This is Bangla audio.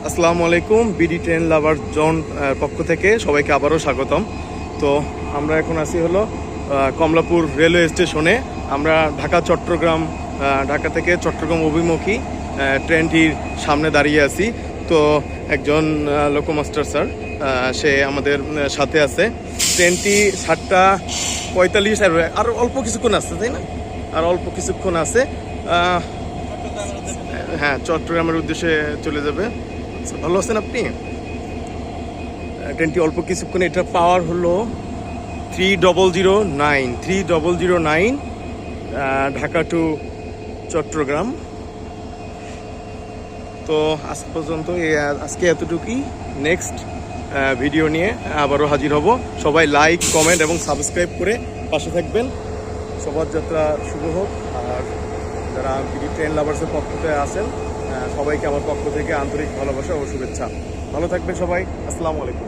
আসসালামু আলাইকুম। বিডি ট্রেন লাভার জোন পক্ষ থেকে সবাইকে আবারও স্বাগতম। তো আমরা এখন আছি হলো কমলাপুর রেলওয়ে স্টেশনে। আমরা ঢাকা থেকে চট্টগ্রাম অভিমুখী ট্রেনটির সামনে দাঁড়িয়ে আছি। তো একজন লোকোমাস্টার স্যার সে আমাদের সাথে আছে। ট্রেনটি 7:45 আর অল্প কিছুক্ষণ আছে, তাই না? আর অল্প কিছুক্ষণ আছে। হ্যাঁ, চট্টগ্রামের উদ্দেশ্যে চলে যাবে। ভালো আছেন আপনি? ট্রেনটি অল্প কিছুক্ষণ, এটা পাওয়ার হলো 3009 ঢাকা টু চট্টগ্রাম। তো আজ পর্যন্ত আজকে এতটুকুই। নেক্সট ভিডিও নিয়ে আবারও হাজির হব। সবাই লাইক, কমেন্ট এবং সাবস্ক্রাইব করে পাশে থাকবেন। সবার যাত্রা শুভ হোক। আর যারা বিডি ট্রেন লাভার্সের পক্ষ থেকে আছেন সবাইকে আমার পক্ষ থেকে আন্তরিক ভালোবাসা ও শুভেচ্ছা। ভালো থাকবেন সবাই। আসসালামু আলাইকুম।